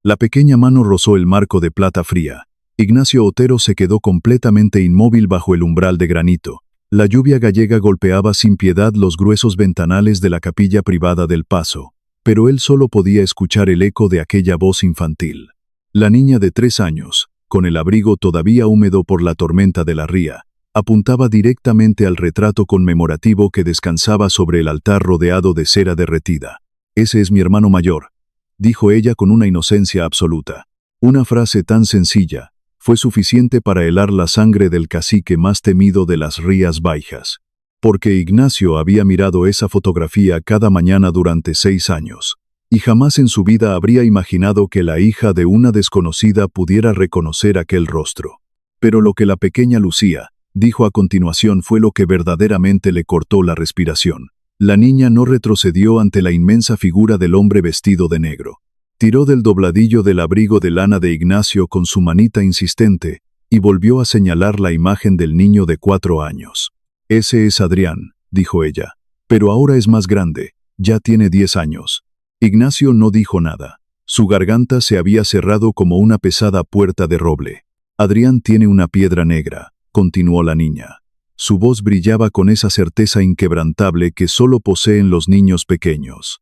La pequeña mano rozó el marco de plata fría. Ignacio Otero se quedó completamente inmóvil bajo el umbral de granito. La lluvia gallega golpeaba sin piedad los gruesos ventanales de la capilla privada del Paso, pero él solo podía escuchar el eco de aquella voz infantil. La niña de 3 años, con el abrigo todavía húmedo por la tormenta de la ría, apuntaba directamente al retrato conmemorativo que descansaba sobre el altar rodeado de cera derretida. «Ese es mi hermano mayor», dijo ella con una inocencia absoluta. Una frase tan sencilla fue suficiente para helar la sangre del cacique más temido de las Rías Baixas. Porque Ignacio había mirado esa fotografía cada mañana durante 6 años, y jamás en su vida habría imaginado que la hija de una desconocida pudiera reconocer aquel rostro. Pero lo que la pequeña Lucía dijo a continuación fue lo que verdaderamente le cortó la respiración. La niña no retrocedió ante la inmensa figura del hombre vestido de negro. Tiró del dobladillo del abrigo de lana de Ignacio con su manita insistente y volvió a señalar la imagen del niño de 4 años. «Ese es Adrián», dijo ella, «pero ahora es más grande, ya tiene 10 años». Ignacio no dijo nada. Su garganta se había cerrado como una pesada puerta de roble. «Adrián tiene una piedra negra», continuó la niña. Su voz brillaba con esa certeza inquebrantable que solo poseen los niños pequeños.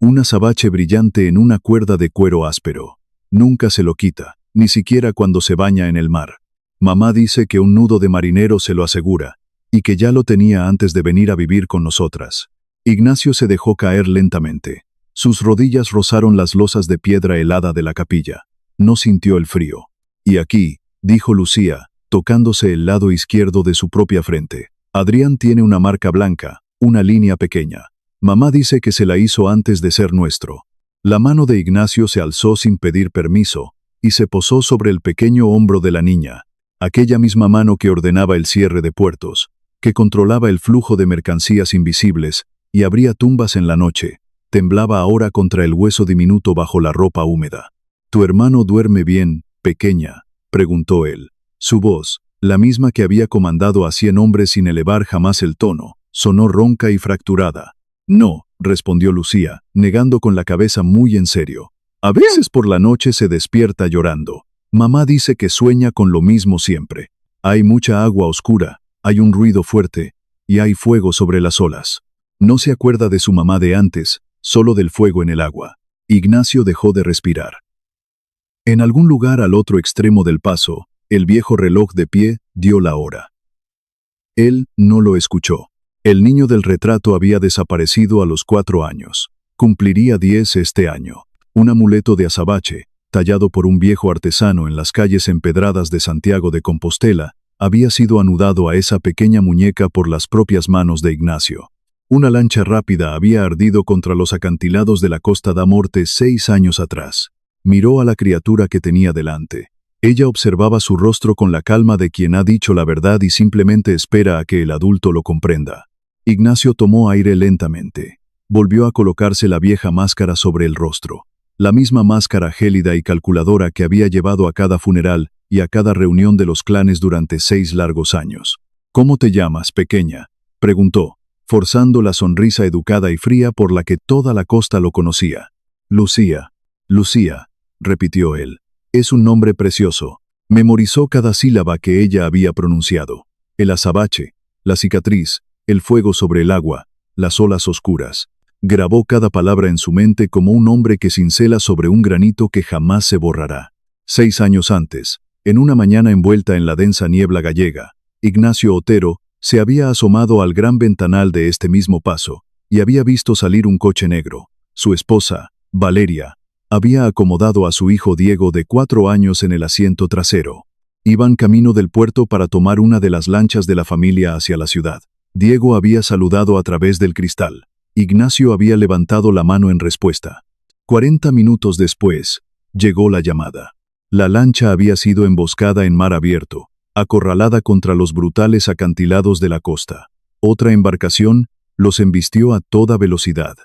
Un azabache brillante en una cuerda de cuero áspero. Nunca se lo quita, ni siquiera cuando se baña en el mar. Mamá dice que un nudo de marinero se lo asegura, y que ya lo tenía antes de venir a vivir con nosotras. Ignacio se dejó caer lentamente. Sus rodillas rozaron las losas de piedra helada de la capilla. No sintió el frío. «Y aquí», dijo Lucía, tocándose el lado izquierdo de su propia frente, «Adrián tiene una marca blanca, una línea pequeña. Mamá dice que se la hizo antes de ser nuestro». La mano de Ignacio se alzó sin pedir permiso, y se posó sobre el pequeño hombro de la niña, aquella misma mano que ordenaba el cierre de puertos, que controlaba el flujo de mercancías invisibles, y abría tumbas en la noche, temblaba ahora contra el hueso diminuto bajo la ropa húmeda. «¿Tu hermano duerme bien, pequeña?», preguntó él. Su voz, la misma que había comandado a 100 hombres sin elevar jamás el tono, sonó ronca y fracturada. «No», respondió Lucía, negando con la cabeza muy en serio. «A veces por la noche se despierta llorando. Mamá dice que sueña con lo mismo siempre. Hay mucha agua oscura, hay un ruido fuerte, y hay fuego sobre las olas. No se acuerda de su mamá de antes, solo del fuego en el agua». Ignacio dejó de respirar. En algún lugar al otro extremo del Paso, el viejo reloj de pie dio la hora. Él no lo escuchó. El niño del retrato había desaparecido a los 4 años. Cumpliría 10 este año. Un amuleto de azabache, tallado por un viejo artesano en las calles empedradas de Santiago de Compostela, había sido anudado a esa pequeña muñeca por las propias manos de Ignacio. Una lancha rápida había ardido contra los acantilados de la Costa da Morte 6 años atrás. Miró a la criatura que tenía delante. Ella observaba su rostro con la calma de quien ha dicho la verdad y simplemente espera a que el adulto lo comprenda. Ignacio tomó aire lentamente. Volvió a colocarse la vieja máscara sobre el rostro. La misma máscara gélida y calculadora que había llevado a cada funeral y a cada reunión de los clanes durante 6 largos años. «¿Cómo te llamas, pequeña?», preguntó, forzando la sonrisa educada y fría por la que toda la costa lo conocía. «Lucía». «Lucía», repitió él. «Es un nombre precioso». Memorizó cada sílaba que ella había pronunciado. El azabache, la cicatriz, el fuego sobre el agua, las olas oscuras. Grabó cada palabra en su mente como un hombre que cincela sobre un granito que jamás se borrará. 6 años antes, en una mañana envuelta en la densa niebla gallega, Ignacio Otero se había asomado al gran ventanal de este mismo Paso y había visto salir un coche negro. Su esposa, Valeria, había acomodado a su hijo Diego de 4 años en el asiento trasero. Iban camino del puerto para tomar una de las lanchas de la familia hacia la ciudad. Diego había saludado a través del cristal. Ignacio había levantado la mano en respuesta. 40 minutos después, llegó la llamada. La lancha había sido emboscada en mar abierto, acorralada contra los brutales acantilados de la costa. Otra embarcación los embistió a toda velocidad.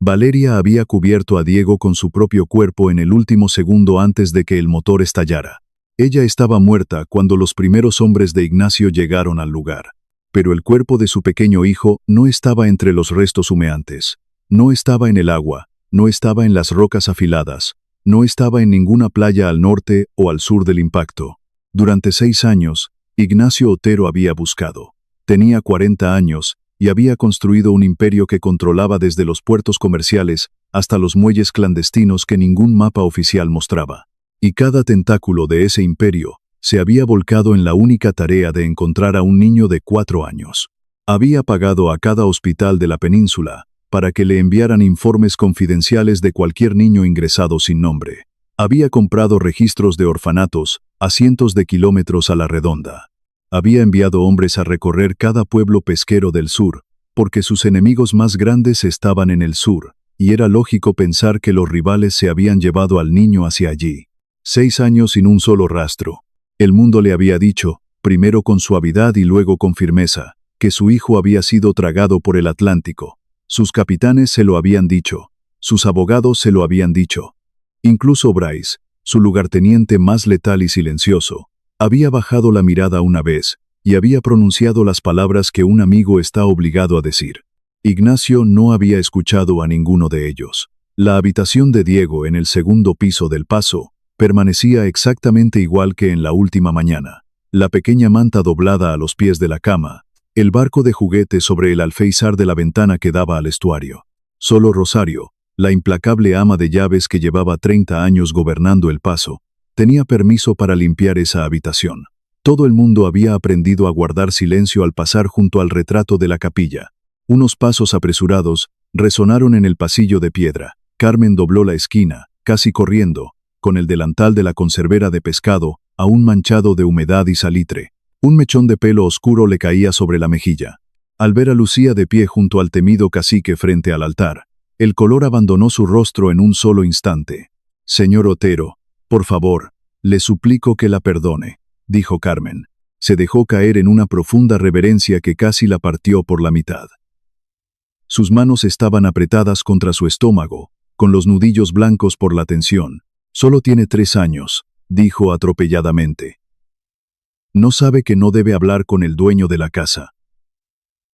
Valeria había cubierto a Diego con su propio cuerpo en el último segundo antes de que el motor estallara. Ella estaba muerta cuando los primeros hombres de Ignacio llegaron al lugar. Pero el cuerpo de su pequeño hijo no estaba entre los restos humeantes. No estaba en el agua, no estaba en las rocas afiladas, No estaba en ninguna playa al norte o al sur del impacto. Durante 6 años, Ignacio Otero había buscado. Tenía 40 años y había construido un imperio que controlaba desde los puertos comerciales hasta los muelles clandestinos que ningún mapa oficial mostraba. Y cada tentáculo de ese imperio se había volcado en la única tarea de encontrar a un niño de 4 años. Había pagado a cada hospital de la península para que le enviaran informes confidenciales de cualquier niño ingresado sin nombre. Había comprado registros de orfanatos a cientos de kilómetros a la redonda. Había enviado hombres a recorrer cada pueblo pesquero del sur, porque sus enemigos más grandes estaban en el sur, y era lógico pensar que los rivales se habían llevado al niño hacia allí. 6 años sin un solo rastro. El mundo le había dicho, primero con suavidad y luego con firmeza, que su hijo había sido tragado por el Atlántico. Sus capitanes se lo habían dicho. Sus abogados se lo habían dicho. Incluso Bryce, su lugarteniente más letal y silencioso, había bajado la mirada una vez y había pronunciado las palabras que un amigo está obligado a decir. Ignacio no había escuchado a ninguno de ellos. La habitación de Diego en el segundo piso del Paso permanecía exactamente igual que en la última mañana. La pequeña manta doblada a los pies de la cama, el barco de juguete sobre el alféizar de la ventana que daba al estuario. Solo Rosario, la implacable ama de llaves que llevaba 30 años gobernando el Paso, tenía permiso para limpiar esa habitación. Todo el mundo había aprendido a guardar silencio al pasar junto al retrato de la capilla. Unos pasos apresurados resonaron en el pasillo de piedra. Carmen dobló la esquina, casi corriendo, con el delantal de la conservera de pescado, aún manchado de humedad y salitre. Un mechón de pelo oscuro le caía sobre la mejilla. Al ver a Lucía de pie junto al temido cacique frente al altar, el color abandonó su rostro en un solo instante. «Señor Otero, por favor, le suplico que la perdone», dijo Carmen. Se dejó caer en una profunda reverencia que casi la partió por la mitad. Sus manos estaban apretadas contra su estómago, con los nudillos blancos por la tensión. «Solo tiene 3 años», dijo atropelladamente. «No sabe que no debe hablar con el dueño de la casa.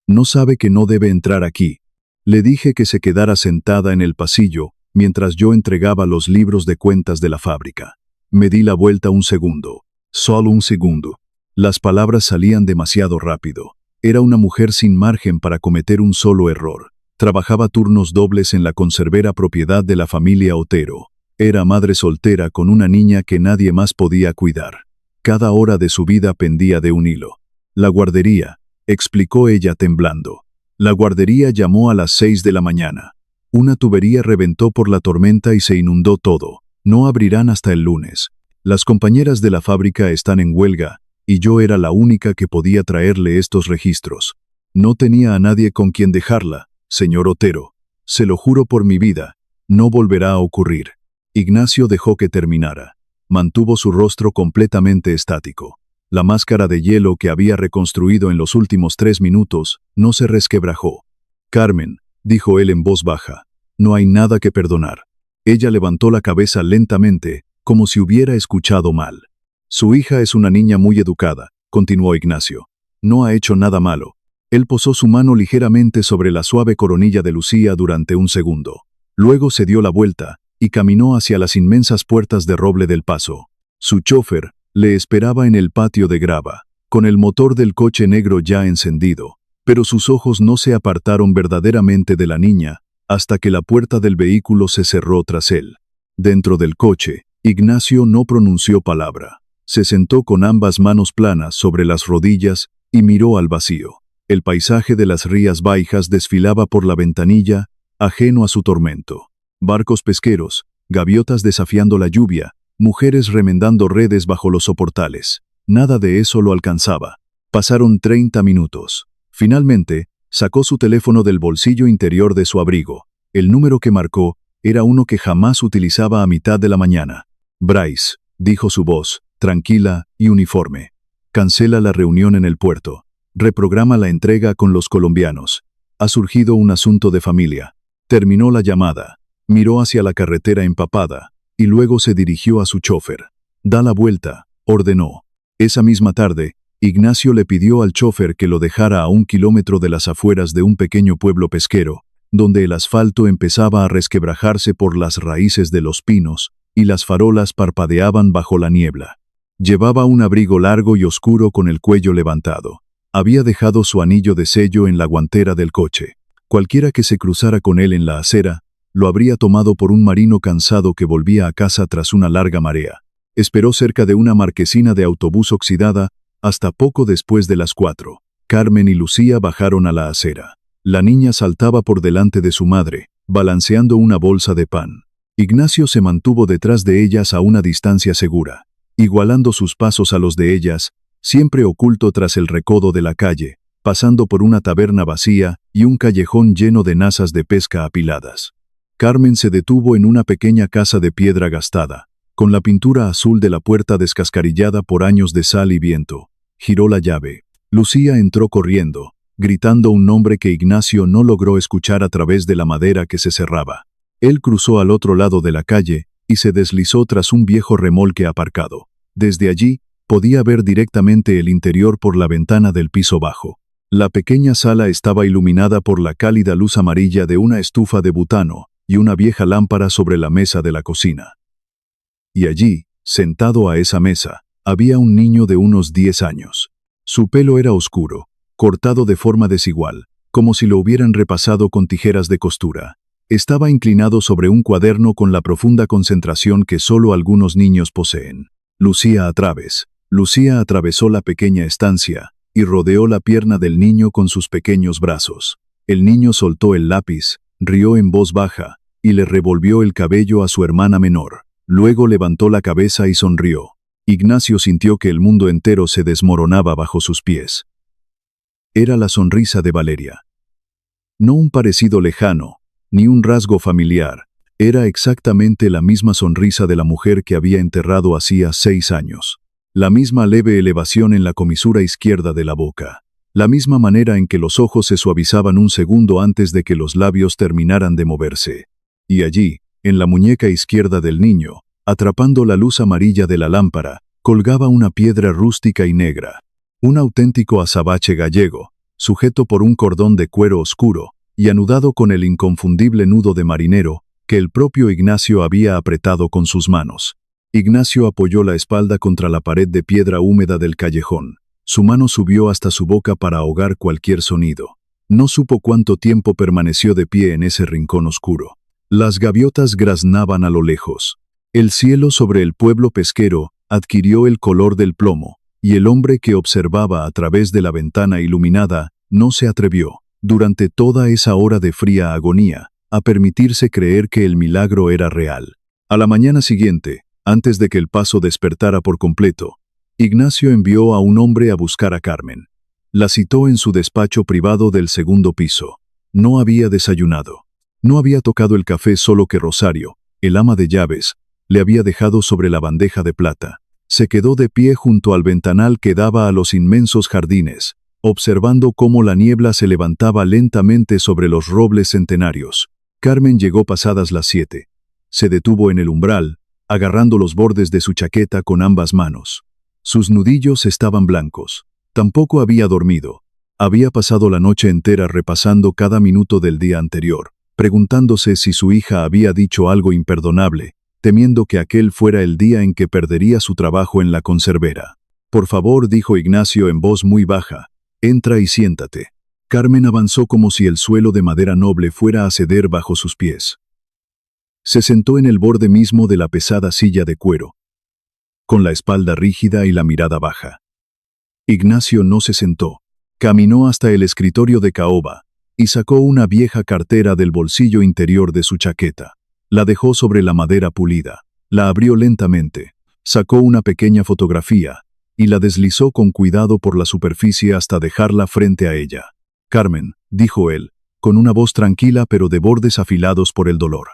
No sabe que no debe entrar aquí. Le dije que se quedara sentada en el pasillo mientras yo entregaba los libros de cuentas de la fábrica. Me di la vuelta un segundo. Solo un segundo». Las palabras salían demasiado rápido. Era una mujer sin margen para cometer un solo error. Trabajaba turnos dobles en la conservera propiedad de la familia Otero. Era madre soltera con una niña que nadie más podía cuidar. Cada hora de su vida pendía de un hilo. «La guardería», explicó ella temblando. La guardería llamó a las 6 de la mañana. Una tubería reventó por la tormenta y se inundó todo. No abrirán hasta el lunes. Las compañeras de la fábrica están en huelga, y yo era la única que podía traerle estos registros. No tenía a nadie con quien dejarla, señor Otero. Se lo juro por mi vida, no volverá a ocurrir. Ignacio dejó que terminara. Mantuvo su rostro completamente estático. La máscara de hielo que había reconstruido en los últimos 3 minutos no se resquebrajó. «Carmen», dijo él en voz baja, «no hay nada que perdonar». Ella levantó la cabeza lentamente, como si hubiera escuchado mal. «Su hija es una niña muy educada», continuó Ignacio. «No ha hecho nada malo». Él posó su mano ligeramente sobre la suave coronilla de Lucía durante un segundo. Luego se dio la vuelta y caminó hacia las inmensas puertas de roble del Paso. Su chofer le esperaba en el patio de grava, con el motor del coche negro ya encendido, pero sus ojos no se apartaron verdaderamente de la niña hasta que la puerta del vehículo se cerró tras él. Dentro del coche, Ignacio no pronunció palabra. Se sentó con ambas manos planas sobre las rodillas y miró al vacío. El paisaje de las Rías Baijas desfilaba por la ventanilla, ajeno a su tormento. Barcos pesqueros, gaviotas desafiando la lluvia, mujeres remendando redes bajo los soportales. Nada de eso lo alcanzaba. Pasaron 30 minutos. Finalmente, sacó su teléfono del bolsillo interior de su abrigo. El número que marcó era uno que jamás utilizaba a mitad de la mañana. «Bryce», dijo su voz, tranquila y uniforme. «Cancela la reunión en el puerto. Reprograma la entrega con los colombianos. Ha surgido un asunto de familia». Terminó la llamada. Miró hacia la carretera empapada y luego se dirigió a su chofer. «Da la vuelta», ordenó. Esa misma tarde, Ignacio le pidió al chofer que lo dejara a 1 kilómetro de las afueras de un pequeño pueblo pesquero, donde el asfalto empezaba a resquebrajarse por las raíces de los pinos y las farolas parpadeaban bajo la niebla. Llevaba un abrigo largo y oscuro con el cuello levantado. Había dejado su anillo de sello en la guantera del coche. Cualquiera que se cruzara con él en la acera, lo habría tomado por un marino cansado que volvía a casa tras una larga marea. Esperó cerca de una marquesina de autobús oxidada hasta poco después de las 4. Carmen y Lucía bajaron a la acera. La niña saltaba por delante de su madre, balanceando una bolsa de pan. Ignacio se mantuvo detrás de ellas a una distancia segura, igualando sus pasos a los de ellas, siempre oculto tras el recodo de la calle, pasando por una taberna vacía y un callejón lleno de nazas de pesca apiladas. Carmen se detuvo en una pequeña casa de piedra gastada, con la pintura azul de la puerta descascarillada por años de sal y viento. Giró la llave. Lucía entró corriendo, gritando un nombre que Ignacio no logró escuchar a través de la madera que se cerraba. Él cruzó al otro lado de la calle y se deslizó tras un viejo remolque aparcado. Desde allí, podía ver directamente el interior por la ventana del piso bajo. La pequeña sala estaba iluminada por la cálida luz amarilla de una estufa de butano y una vieja lámpara sobre la mesa de la cocina. Y allí, sentado a esa mesa, había un niño de unos 10 años. Su pelo era oscuro, cortado de forma desigual, como si lo hubieran repasado con tijeras de costura. Estaba inclinado sobre un cuaderno con la profunda concentración que solo algunos niños poseen. Lucía atravesó la pequeña estancia y rodeó la pierna del niño con sus pequeños brazos. El niño soltó el lápiz, rió en voz baja y le revolvió el cabello a su hermana menor. Luego levantó la cabeza y sonrió. Ignacio sintió que el mundo entero se desmoronaba bajo sus pies. Era la sonrisa de Valeria. No un parecido lejano, ni un rasgo familiar. Era exactamente la misma sonrisa de la mujer que había enterrado hacía 6 años. La misma leve elevación en la comisura izquierda de la boca. La misma manera en que los ojos se suavizaban un segundo antes de que los labios terminaran de moverse. Y allí, en la muñeca izquierda del niño, atrapando la luz amarilla de la lámpara, colgaba una piedra rústica y negra. Un auténtico azabache gallego, sujeto por un cordón de cuero oscuro y anudado con el inconfundible nudo de marinero que el propio Ignacio había apretado con sus manos. Ignacio apoyó la espalda contra la pared de piedra húmeda del callejón. Su mano subió hasta su boca para ahogar cualquier sonido. No supo cuánto tiempo permaneció de pie en ese rincón oscuro. Las gaviotas graznaban a lo lejos. El cielo sobre el pueblo pesquero adquirió el color del plomo, y el hombre que observaba a través de la ventana iluminada no se atrevió, durante toda esa hora de fría agonía, a permitirse creer que el milagro era real. A la mañana siguiente, antes de que el paso despertara por completo, Ignacio envió a un hombre a buscar a Carmen. La citó en su despacho privado del segundo piso. No había desayunado. No había tocado el café, solo que Rosario, el ama de llaves, le había dejado sobre la bandeja de plata. Se quedó de pie junto al ventanal que daba a los inmensos jardines, observando cómo la niebla se levantaba lentamente sobre los robles centenarios. Carmen llegó pasadas las 7. Se detuvo en el umbral, agarrando los bordes de su chaqueta con ambas manos. Sus nudillos estaban blancos. Tampoco había dormido. Había pasado la noche entera repasando cada minuto del día anterior, preguntándose si su hija había dicho algo imperdonable, temiendo que aquel fuera el día en que perdería su trabajo en la conservera. «Por favor», dijo Ignacio en voz muy baja, «entra y siéntate». Carmen avanzó como si el suelo de madera noble fuera a ceder bajo sus pies. Se sentó en el borde mismo de la pesada silla de cuero, con la espalda rígida y la mirada baja. Ignacio no se sentó. Caminó hasta el escritorio de caoba y sacó una vieja cartera del bolsillo interior de su chaqueta. La dejó sobre la madera pulida. La abrió lentamente. Sacó una pequeña fotografía y la deslizó con cuidado por la superficie hasta dejarla frente a ella. «Carmen», dijo él, con una voz tranquila pero de bordes afilados por el dolor.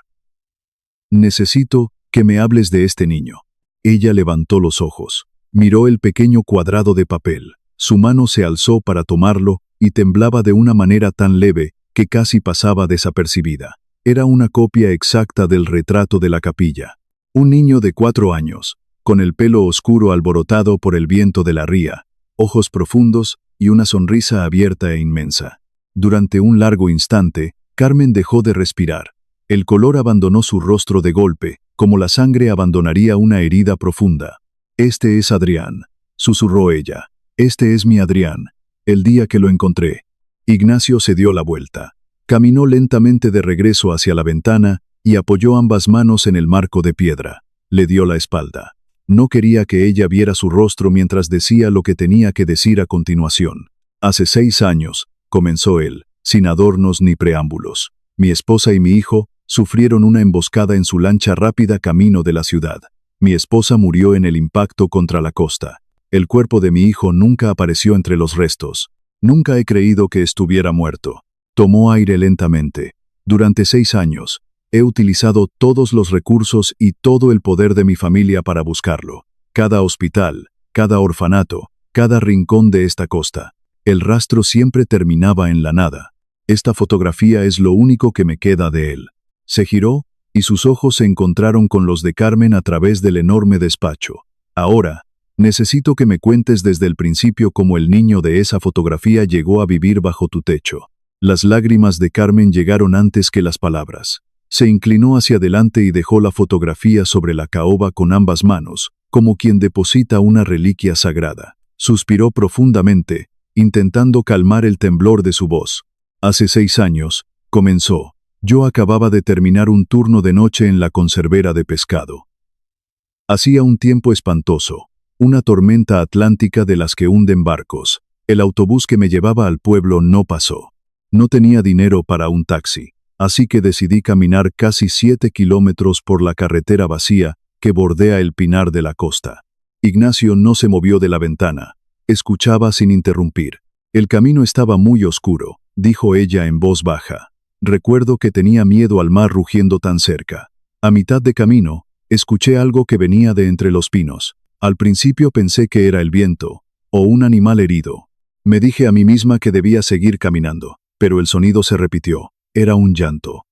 «Necesito que me hables de este niño». Ella levantó los ojos. Miró el pequeño cuadrado de papel. Su mano se alzó para tomarlo y temblaba de una manera tan leve que casi pasaba desapercibida. Era una copia exacta del retrato de la capilla. Un niño de 4 años, con el pelo oscuro alborotado por el viento de la ría, ojos profundos y una sonrisa abierta e inmensa. Durante un largo instante, Carmen dejó de respirar. El color abandonó su rostro de golpe como la sangre abandonaría una herida profunda. «Este es Adrián», susurró ella. «Este es mi Adrián, el día que lo encontré». Ignacio se dio la vuelta. Caminó lentamente de regreso hacia la ventana y apoyó ambas manos en el marco de piedra. Le dio la espalda. No quería que ella viera su rostro mientras decía lo que tenía que decir a continuación. «Hace 6 años», comenzó él, sin adornos ni preámbulos. «Mi esposa y mi hijo sufrieron una emboscada en su lancha rápida camino de la ciudad. Mi esposa murió en el impacto contra la costa. El cuerpo de mi hijo nunca apareció entre los restos. Nunca he creído que estuviera muerto». Tomó aire lentamente. «Durante 6 años, he utilizado todos los recursos y todo el poder de mi familia para buscarlo. Cada hospital, cada orfanato, cada rincón de esta costa. El rastro siempre terminaba en la nada. Esta fotografía es lo único que me queda de él». Se giró, y sus ojos se encontraron con los de Carmen a través del enorme despacho. «Ahora, necesito que me cuentes desde el principio cómo el niño de esa fotografía llegó a vivir bajo tu techo». Las lágrimas de Carmen llegaron antes que las palabras. Se inclinó hacia adelante y dejó la fotografía sobre la caoba con ambas manos, como quien deposita una reliquia sagrada. Suspiró profundamente, intentando calmar el temblor de su voz. «Hace 6 años», comenzó, «yo acababa de terminar un turno de noche en la conservera de pescado. Hacía un tiempo espantoso, una tormenta atlántica de las que hunden barcos. El autobús que me llevaba al pueblo no pasó. No tenía dinero para un taxi, así que decidí caminar casi 7 kilómetros por la carretera vacía que bordea el pinar de la costa». Ignacio no se movió de la ventana. Escuchaba sin interrumpir. «El camino estaba muy oscuro», dijo ella en voz baja. «Recuerdo que tenía miedo al mar rugiendo tan cerca. A mitad de camino, escuché algo que venía de entre los pinos. Al principio pensé que era el viento, o un animal herido. Me dije a mí misma que debía seguir caminando. Pero el sonido se repitió. Era un llanto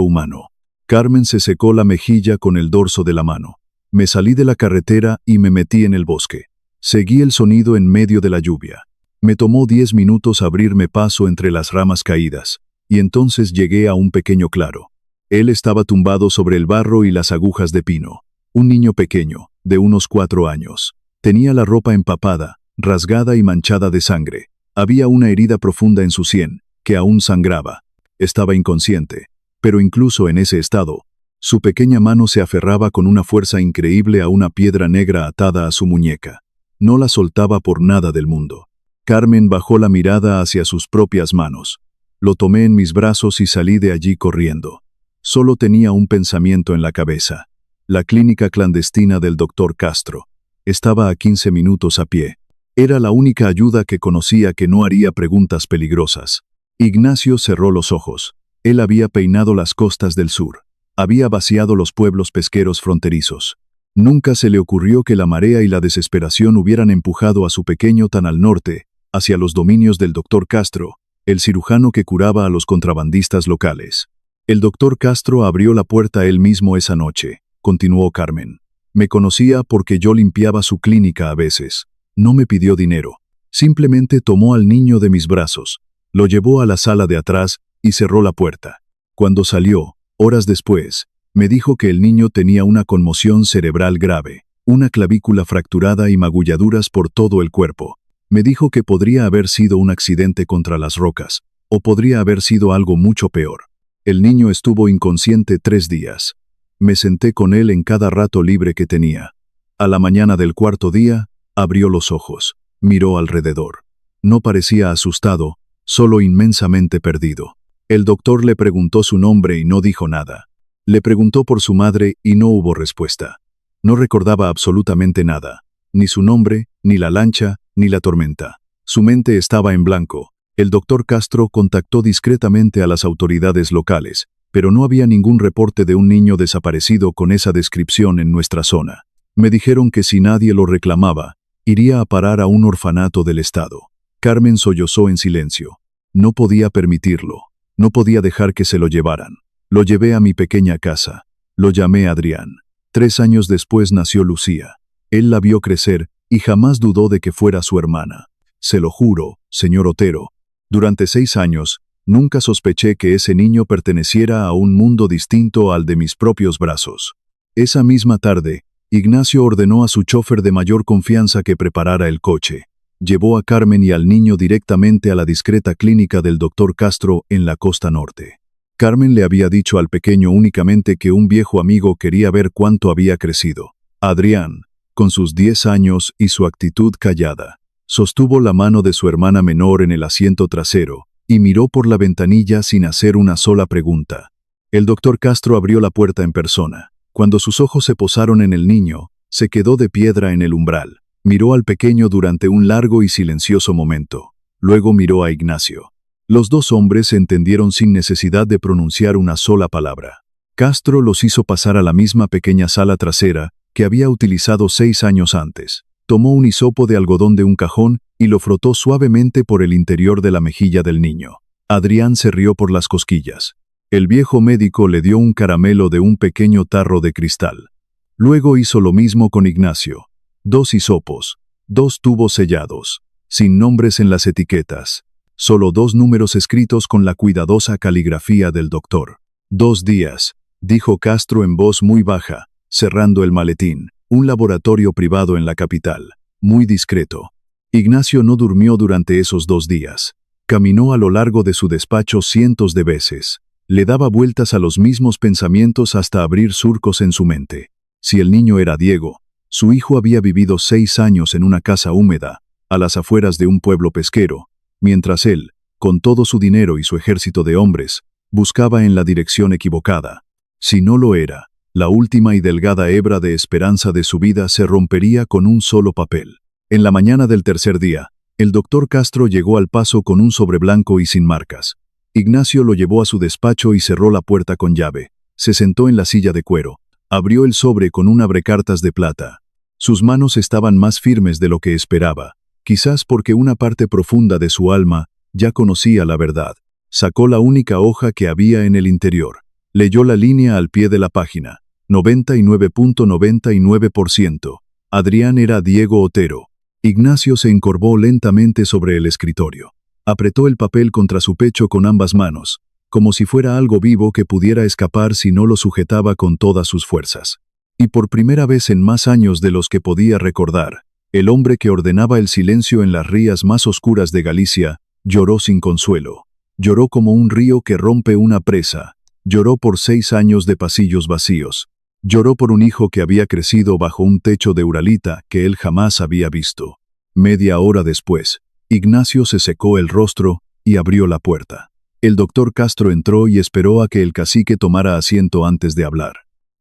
humano». Carmen se secó la mejilla con el dorso de la mano. «Me salí de la carretera y me metí en el bosque. Seguí el sonido en medio de la lluvia. Me tomó 10 minutos abrirme paso entre las ramas caídas, y entonces llegué a un pequeño claro. Él estaba tumbado sobre el barro y las agujas de pino. Un niño pequeño, de unos 4 años. Tenía la ropa empapada, rasgada y manchada de sangre. Había una herida profunda en su sien, que aún sangraba. Estaba inconsciente, pero incluso en ese estado, su pequeña mano se aferraba con una fuerza increíble a una piedra negra atada a su muñeca. No la soltaba por nada del mundo. Carmen bajó la mirada hacia sus propias manos. Lo tomé en mis brazos y salí de allí corriendo. Solo tenía un pensamiento en la cabeza. La clínica clandestina del Dr. Castro. Estaba a 15 minutos a pie. Era la única ayuda que conocía que no haría preguntas peligrosas. Ignacio cerró los ojos. Él había peinado las costas del sur. Había vaciado los pueblos pesqueros fronterizos. Nunca se le ocurrió que la marea y la desesperación hubieran empujado a su pequeño tan al norte, hacia los dominios del Dr. Castro, el cirujano que curaba a los contrabandistas locales. «El Dr. Castro abrió la puerta él mismo esa noche», continuó Carmen. «Me conocía porque yo limpiaba su clínica a veces. No me pidió dinero. Simplemente tomó al niño de mis brazos, lo llevó a la sala de atrás y cerró la puerta. Cuando salió, horas después, me dijo que el niño tenía una conmoción cerebral grave, una clavícula fracturada y magulladuras por todo el cuerpo. Me dijo que podría haber sido un accidente contra las rocas, o podría haber sido algo mucho peor. El niño estuvo inconsciente 3 días. Me senté con él en cada rato libre que tenía. A la mañana del 4.º día, abrió los ojos, miró alrededor. No parecía asustado, solo inmensamente perdido. El doctor le preguntó su nombre y no dijo nada. Le preguntó por su madre y no hubo respuesta. No recordaba absolutamente nada, ni su nombre, ni la lancha, ni la tormenta. Su mente estaba en blanco. El doctor Castro contactó discretamente a las autoridades locales, pero no había ningún reporte de un niño desaparecido con esa descripción en nuestra zona. Me dijeron que si nadie lo reclamaba, iría a parar a un orfanato del estado. Carmen sollozó en silencio. No podía permitirlo. No podía dejar que se lo llevaran. Lo llevé a mi pequeña casa. Lo llamé Adrián. 3 años después nació Lucía. Él la vio crecer y jamás dudó de que fuera su hermana. Se lo juro, señor Otero. Durante 6 años, nunca sospeché que ese niño perteneciera a un mundo distinto al de mis propios brazos. Esa misma tarde, Ignacio ordenó a su chofer de mayor confianza que preparara el coche. Llevó a Carmen y al niño directamente a la discreta clínica del doctor Castro en la costa norte. Carmen le había dicho al pequeño únicamente que un viejo amigo quería ver cuánto había crecido. Adrián, con sus 10 años y su actitud callada, sostuvo la mano de su hermana menor en el asiento trasero y miró por la ventanilla sin hacer una sola pregunta. El doctor Castro abrió la puerta en persona. Cuando sus ojos se posaron en el niño, se quedó de piedra en el umbral. Miró al pequeño durante un largo y silencioso momento. Luego miró a Ignacio. Los dos hombres se entendieron sin necesidad de pronunciar una sola palabra. Castro los hizo pasar a la misma pequeña sala trasera que había utilizado 6 años antes. Tomó un hisopo de algodón de un cajón y lo frotó suavemente por el interior de la mejilla del niño. Adrián se rió por las cosquillas. El viejo médico le dio un caramelo de un pequeño tarro de cristal. Luego hizo lo mismo con Ignacio. 2 hisopos, 2 tubos sellados, sin nombres en las etiquetas. Solo 2 números escritos con la cuidadosa caligrafía del doctor. 2 días, dijo Castro en voz muy baja, cerrando el maletín. Un laboratorio privado en la capital, muy discreto. Ignacio no durmió durante esos 2 días. Caminó a lo largo de su despacho cientos de veces. Le daba vueltas a los mismos pensamientos hasta abrir surcos en su mente. Si el niño era Diego, su hijo había vivido 6 años en una casa húmeda, a las afueras de un pueblo pesquero, mientras él, con todo su dinero y su ejército de hombres, buscaba en la dirección equivocada. Si no lo era, la última y delgada hebra de esperanza de su vida se rompería con un solo papel. En la mañana del tercer día, el doctor Castro llegó al paso con un sobre blanco y sin marcas. Ignacio lo llevó a su despacho y cerró la puerta con llave. Se sentó en la silla de cuero. Abrió el sobre con un abrecartas de plata. Sus manos estaban más firmes de lo que esperaba, quizás porque una parte profunda de su alma ya conocía la verdad. Sacó la única hoja que había en el interior. Leyó la línea al pie de la página. 99.99%. Adrián era Diego Otero. Ignacio se encorvó lentamente sobre el escritorio. Apretó el papel contra su pecho con ambas manos, como si fuera algo vivo que pudiera escapar si no lo sujetaba con todas sus fuerzas. Y por primera vez en más años de los que podía recordar, el hombre que ordenaba el silencio en las rías más oscuras de Galicia, lloró sin consuelo. Lloró como un río que rompe una presa. Lloró por 6 años de pasillos vacíos. Lloró por un hijo que había crecido bajo un techo de uralita que él jamás había visto. Media hora después, Ignacio se secó el rostro y abrió la puerta. El doctor Castro entró y esperó a que el cacique tomara asiento antes de hablar.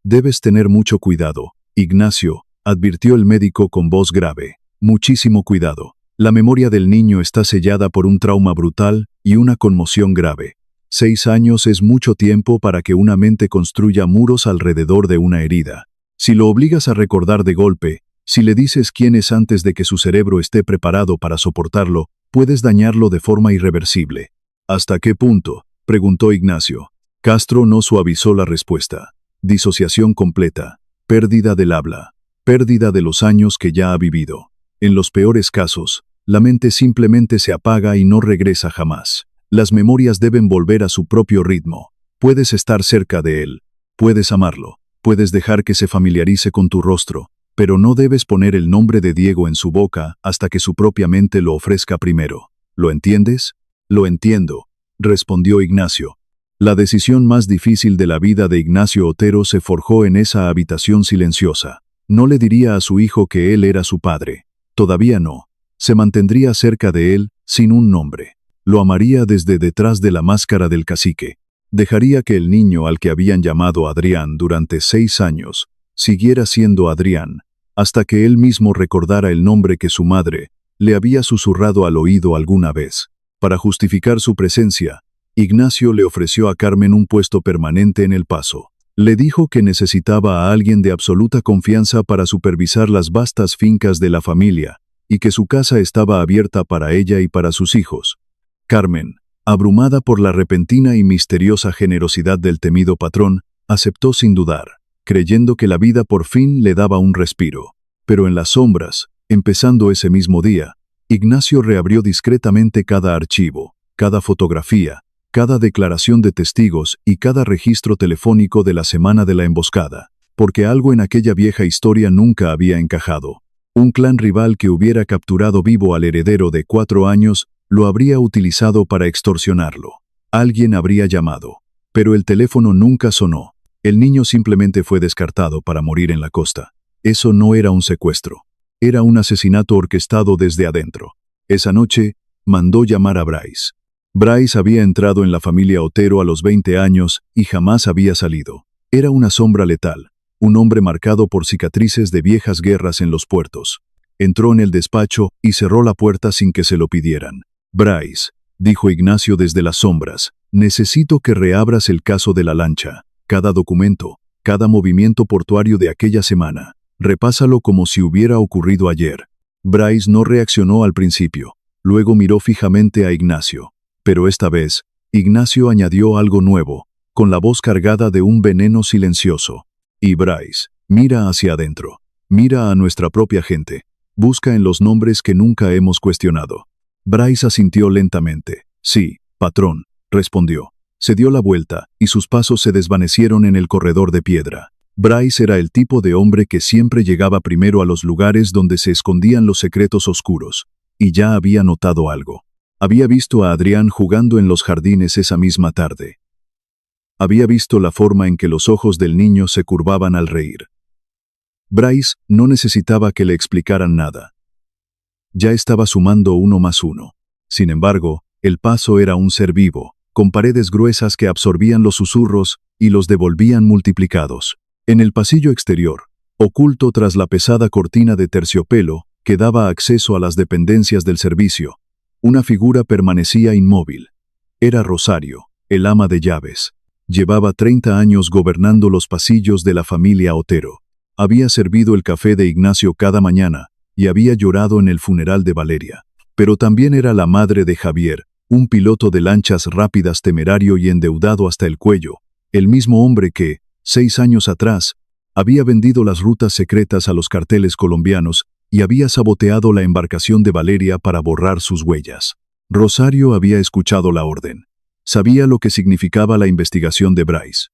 «Debes tener mucho cuidado, Ignacio», advirtió el médico con voz grave. «Muchísimo cuidado. La memoria del niño está sellada por un trauma brutal y una conmoción grave. 6 años es mucho tiempo para que una mente construya muros alrededor de una herida. Si lo obligas a recordar de golpe, si le dices quién es antes de que su cerebro esté preparado para soportarlo, puedes dañarlo de forma irreversible». «¿Hasta qué punto?», preguntó Ignacio. Castro no suavizó la respuesta. «Disociación completa, pérdida del habla, pérdida de los años que ya ha vivido. En los peores casos, la mente simplemente se apaga y no regresa jamás. Las memorias deben volver a su propio ritmo. Puedes estar cerca de él, puedes amarlo, puedes dejar que se familiarice con tu rostro, pero no debes poner el nombre de Diego en su boca hasta que su propia mente lo ofrezca primero. ¿Lo entiendes?». «Lo entiendo», respondió Ignacio. La decisión más difícil de la vida de Ignacio Otero se forjó en esa habitación silenciosa. No le diría a su hijo que él era su padre. Todavía no. Se mantendría cerca de él, sin un nombre. Lo amaría desde detrás de la máscara del cacique. Dejaría que el niño al que habían llamado Adrián durante 6 años siguiera siendo Adrián, hasta que él mismo recordara el nombre que su madre le había susurrado al oído alguna vez. Para justificar su presencia, Ignacio le ofreció a Carmen un puesto permanente en El Paso. Le dijo que necesitaba a alguien de absoluta confianza para supervisar las vastas fincas de la familia, y que su casa estaba abierta para ella y para sus hijos. Carmen, abrumada por la repentina y misteriosa generosidad del temido patrón, aceptó sin dudar, creyendo que la vida por fin le daba un respiro. Pero en las sombras, empezando ese mismo día, Ignacio reabrió discretamente cada archivo, cada fotografía, cada declaración de testigos y cada registro telefónico de la semana de la emboscada. porque algo en aquella vieja historia nunca había encajado. Un clan rival que hubiera capturado vivo al heredero de 4 años lo habría utilizado para extorsionarlo. Alguien habría llamado, pero el teléfono nunca sonó. El niño simplemente fue descartado para morir en la costa. Eso no era un secuestro. Era un asesinato orquestado desde adentro. Esa noche, mandó llamar a Bryce. Bryce había entrado en la familia Otero a los 20 años y jamás había salido. Era una sombra letal, un hombre marcado por cicatrices de viejas guerras en los puertos. Entró en el despacho y cerró la puerta sin que se lo pidieran. Bryce, dijo Ignacio desde las sombras, necesito que reabras el caso de la lancha. Cada documento, cada movimiento portuario de aquella semana. Repásalo como si hubiera ocurrido ayer. Bryce no reaccionó al principio. Luego miró fijamente a Ignacio. Pero esta vez, Ignacio añadió algo nuevo, con la voz cargada de un veneno silencioso. Y Bryce, mira hacia adentro. Mira a nuestra propia gente. Busca en los nombres que nunca hemos cuestionado. Bryce asintió lentamente. Sí, patrón, respondió. Se dio la vuelta, y sus pasos se desvanecieron en el corredor de piedra. Bryce era el tipo de hombre que siempre llegaba primero a los lugares donde se escondían los secretos oscuros, y ya había notado algo. Había visto a Adrián jugando en los jardines esa misma tarde. Había visto la forma en que los ojos del niño se curvaban al reír. Bryce no necesitaba que le explicaran nada. Ya estaba sumando 1 más 1. Sin embargo, el paso era un ser vivo, con paredes gruesas que absorbían los susurros y los devolvían multiplicados. En el pasillo exterior, oculto tras la pesada cortina de terciopelo que daba acceso a las dependencias del servicio, una figura permanecía inmóvil. Era Rosario, el ama de llaves. Llevaba 30 años gobernando los pasillos de la familia Otero. Había servido el café de Ignacio cada mañana y había llorado en el funeral de Valeria. Pero también era la madre de Javier, un piloto de lanchas rápidas temerario y endeudado hasta el cuello, el mismo hombre que, 6 años atrás, había vendido las rutas secretas a los carteles colombianos y había saboteado la embarcación de Valeria para borrar sus huellas. Rosario había escuchado la orden. Sabía lo que significaba la investigación de Bryce.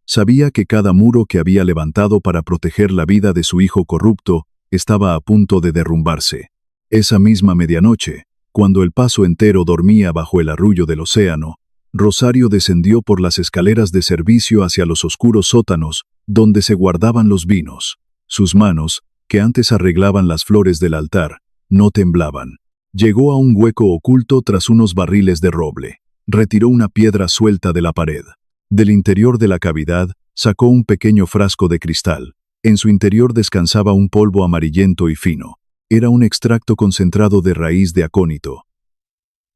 Sabía que cada muro que había levantado para proteger la vida de su hijo corrupto estaba a punto de derrumbarse. Esa misma medianoche, cuando el paso entero dormía bajo el arrullo del océano, Rosario descendió por las escaleras de servicio hacia los oscuros sótanos, donde se guardaban los vinos. Sus manos, que antes arreglaban las flores del altar, no temblaban. Llegó a un hueco oculto tras unos barriles de roble. Retiró una piedra suelta de la pared. Del interior de la cavidad, sacó un pequeño frasco de cristal. En su interior descansaba un polvo amarillento y fino. Era un extracto concentrado de raíz de acónito.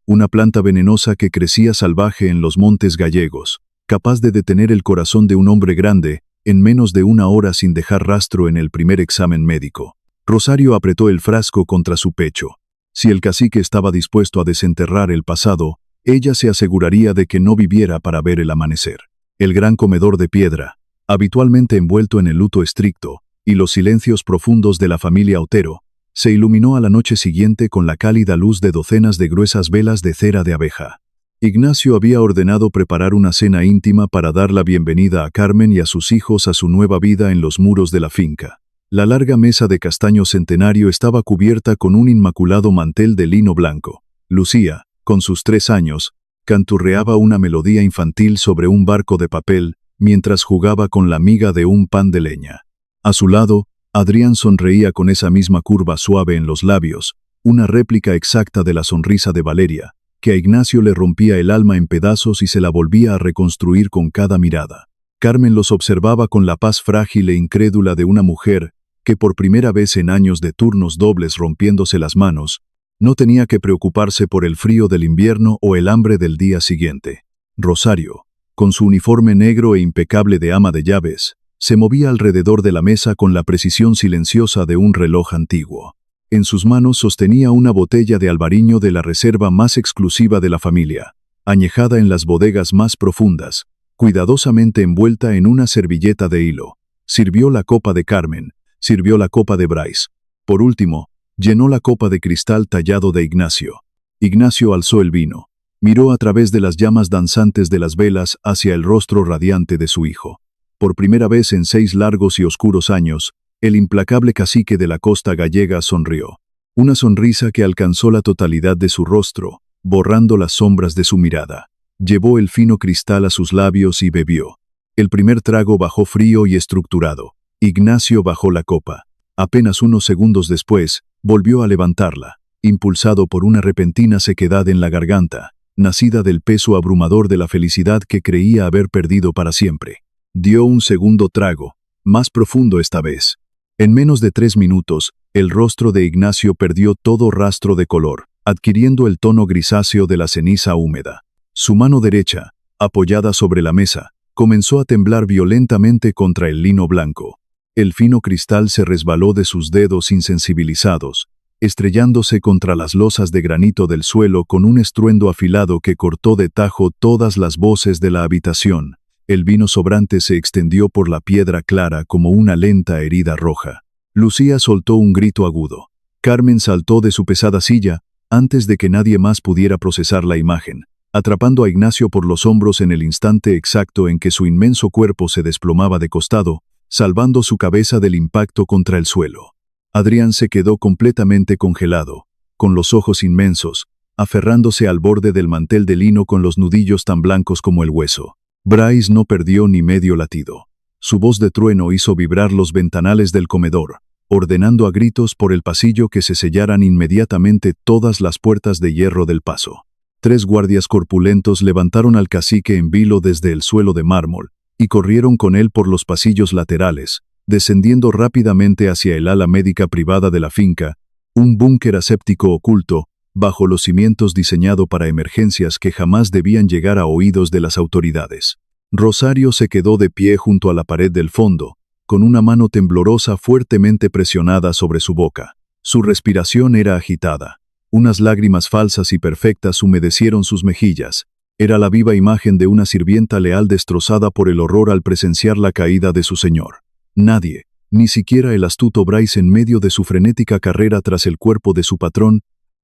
Una planta venenosa que crecía salvaje en los montes gallegos, capaz de detener el corazón de un hombre grande en menos de 1 hora sin dejar rastro en el primer examen médico. Rosario apretó el frasco contra su pecho. Si el cacique estaba dispuesto a desenterrar el pasado, ella se aseguraría de que no viviera para ver el amanecer. El gran comedor de piedra, habitualmente envuelto en el luto estricto, y los silencios profundos de la familia Otero, se iluminó a la noche siguiente con la cálida luz de docenas de gruesas velas de cera de abeja. Ignacio había ordenado preparar una cena íntima para dar la bienvenida a Carmen y a sus hijos a su nueva vida en los muros de la finca. La larga mesa de castaño centenario estaba cubierta con un inmaculado mantel de lino blanco. Lucía, con sus 3 años, canturreaba una melodía infantil sobre un barco de papel mientras jugaba con la miga de un pan de leña. A su lado, Adrián sonreía con esa misma curva suave en los labios, una réplica exacta de la sonrisa de Valeria, que a Ignacio le rompía el alma en pedazos y se la volvía a reconstruir con cada mirada. Carmen los observaba con la paz frágil e incrédula de una mujer que por primera vez en años de turnos dobles rompiéndose las manos, no tenía que preocuparse por el frío del invierno o el hambre del día siguiente. Rosario, con su uniforme negro e impecable de ama de llaves, se movía alrededor de la mesa con la precisión silenciosa de un reloj antiguo. En sus manos sostenía una botella de albariño de la reserva más exclusiva de la familia, añejada en las bodegas más profundas, cuidadosamente envuelta en una servilleta de hilo. Sirvió la copa de Carmen, sirvió la copa de Bryce. Por último, llenó la copa de cristal tallado de Ignacio. Ignacio alzó el vino, miró a través de las llamas danzantes de las velas hacia el rostro radiante de su hijo. Por primera vez en 6 largos y oscuros años, el implacable cacique de la costa gallega sonrió. Una sonrisa que alcanzó la totalidad de su rostro, borrando las sombras de su mirada. Llevó el fino cristal a sus labios y bebió. El primer trago bajó frío y estructurado. Ignacio bajó la copa. Apenas unos segundos después, volvió a levantarla, impulsado por una repentina sequedad en la garganta, nacida del peso abrumador de la felicidad que creía haber perdido para siempre. Dio un segundo trago, más profundo esta vez. En menos de 3 minutos, el rostro de Ignacio perdió todo rastro de color, adquiriendo el tono grisáceo de la ceniza húmeda. Su mano derecha, apoyada sobre la mesa, comenzó a temblar violentamente contra el lino blanco. El fino cristal se resbaló de sus dedos insensibilizados, estrellándose contra las losas de granito del suelo con un estruendo afilado que cortó de tajo todas las voces de la habitación. El vino sobrante se extendió por la piedra clara como una lenta herida roja. Lucía soltó un grito agudo. Carmen saltó de su pesada silla, antes de que nadie más pudiera procesar la imagen, atrapando a Ignacio por los hombros en el instante exacto en que su inmenso cuerpo se desplomaba de costado, salvando su cabeza del impacto contra el suelo. Adrián se quedó completamente congelado, con los ojos inmensos, aferrándose al borde del mantel de lino con los nudillos tan blancos como el hueso. Bryce no perdió ni medio latido. Su voz de trueno hizo vibrar los ventanales del comedor, ordenando a gritos por el pasillo que se sellaran inmediatamente todas las puertas de hierro del paso. 3 guardias corpulentos levantaron al cacique en vilo desde el suelo de mármol, y corrieron con él por los pasillos laterales, descendiendo rápidamente hacia el ala médica privada de la finca, un búnker aséptico oculto, bajo los cimientos diseñado para emergencias que jamás debían llegar a oídos de las autoridades. Rosario se quedó de pie junto a la pared del fondo, con una mano temblorosa fuertemente presionada sobre su boca. Su respiración era agitada. Unas lágrimas falsas y perfectas humedecieron sus mejillas. Era la viva imagen de una sirvienta leal destrozada por el horror al presenciar la caída de su señor. Nadie, ni siquiera el astuto Bryce en medio de su frenética carrera tras el cuerpo de su patrón,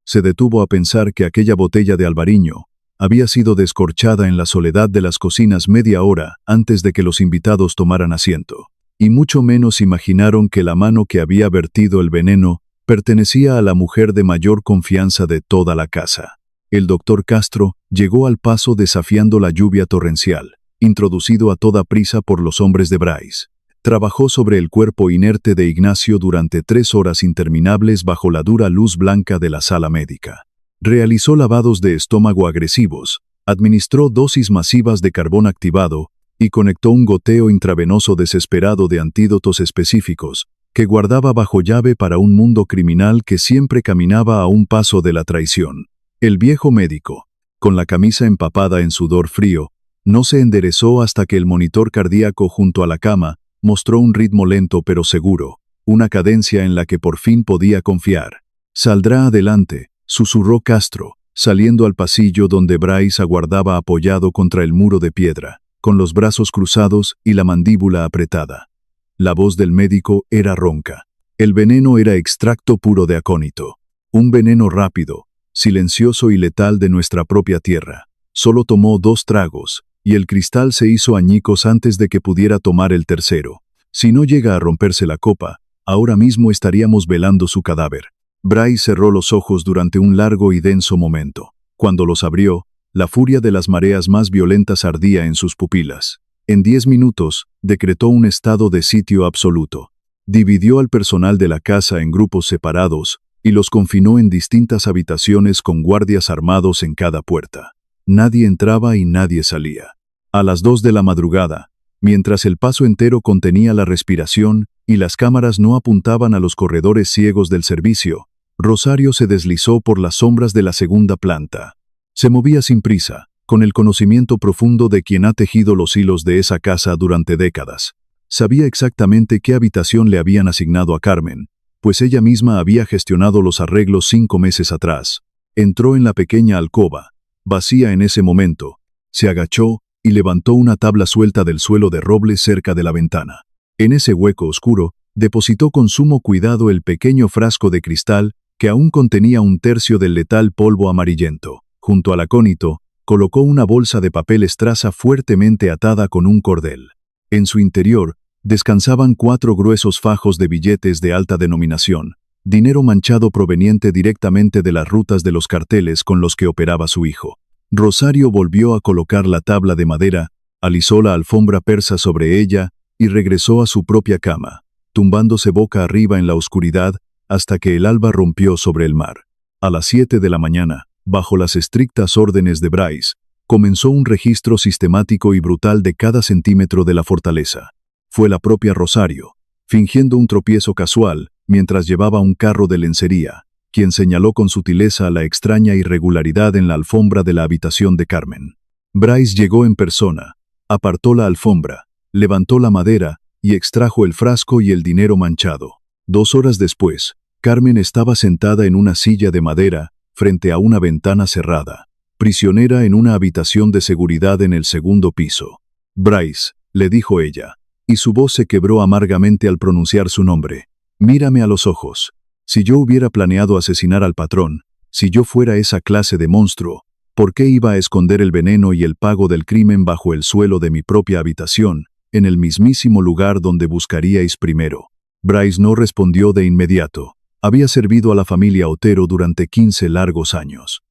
se detuvo a pensar que aquella botella de albariño había sido descorchada en la soledad de las cocinas media hora antes de que los invitados tomaran asiento. Y mucho menos imaginaron que la mano que había vertido el veneno pertenecía a la mujer de mayor confianza de toda la casa. El doctor Castro llegó al paso desafiando la lluvia torrencial, introducido a toda prisa por los hombres de Bryce. Trabajó sobre el cuerpo inerte de Ignacio durante 3 horas interminables bajo la dura luz blanca de la sala médica. Realizó lavados de estómago agresivos, administró dosis masivas de carbón activado y conectó un goteo intravenoso desesperado de antídotos específicos que guardaba bajo llave para un mundo criminal que siempre caminaba a un paso de la traición. El viejo médico, con la camisa empapada en sudor frío, no se enderezó hasta que el monitor cardíaco junto a la cama mostró un ritmo lento pero seguro, una cadencia en la que por fin podía confiar. «Saldrá adelante», susurró Castro, saliendo al pasillo donde Bryce aguardaba apoyado contra el muro de piedra, con los brazos cruzados y la mandíbula apretada. La voz del médico era ronca. El veneno era extracto puro de acónito. Un veneno rápido, silencioso y letal de nuestra propia tierra. Solo tomó 2 tragos, y el cristal se hizo añicos antes de que pudiera tomar el tercero. Si no llega a romperse la copa, ahora mismo estaríamos velando su cadáver. Bryce cerró los ojos durante un largo y denso momento. Cuando los abrió, la furia de las mareas más violentas ardía en sus pupilas. En 10 minutos, decretó un estado de sitio absoluto. Dividió al personal de la casa en grupos separados y los confinó en distintas habitaciones con guardias armados en cada puerta. Nadie entraba y nadie salía. A las 2 de la madrugada, mientras el paso entero contenía la respiración y las cámaras no apuntaban a los corredores ciegos del servicio, Rosario se deslizó por las sombras de la segunda planta. Se movía sin prisa, con el conocimiento profundo de quien ha tejido los hilos de esa casa durante décadas. Sabía exactamente qué habitación le habían asignado a Carmen, pues ella misma había gestionado los arreglos 5 meses atrás. Entró en la pequeña alcoba, vacía en ese momento, se agachó y levantó una tabla suelta del suelo de roble cerca de la ventana. En ese hueco oscuro, depositó con sumo cuidado el pequeño frasco de cristal que aún contenía 1/3 del letal polvo amarillento. Junto al acónito, colocó una bolsa de papel estraza fuertemente atada con un cordel. En su interior, descansaban 4 gruesos fajos de billetes de alta denominación, dinero manchado proveniente directamente de las rutas de los carteles con los que operaba su hijo. Rosario volvió a colocar la tabla de madera, alisó la alfombra persa sobre ella y regresó a su propia cama, tumbándose boca arriba en la oscuridad hasta que el alba rompió sobre el mar. A las 7 de la mañana, bajo las estrictas órdenes de Bryce, comenzó un registro sistemático y brutal de cada centímetro de la fortaleza. Fue la propia Rosario, fingiendo un tropiezo casual mientras llevaba un carro de lencería, quien señaló con sutileza la extraña irregularidad en la alfombra de la habitación de Carmen. Bryce llegó en persona, apartó la alfombra, levantó la madera y extrajo el frasco y el dinero manchado. 2 horas después, Carmen estaba sentada en una silla de madera frente a una ventana cerrada, prisionera en una habitación de seguridad en el segundo piso. Bryce, le dijo ella, y su voz se quebró amargamente al pronunciar su nombre. Mírame a los ojos. Si yo hubiera planeado asesinar al patrón, si yo fuera esa clase de monstruo, ¿por qué iba a esconder el veneno y el pago del crimen bajo el suelo de mi propia habitación, en el mismísimo lugar donde buscaríais primero? Bryce no respondió de inmediato. Había servido a la familia Otero durante 15 largos años.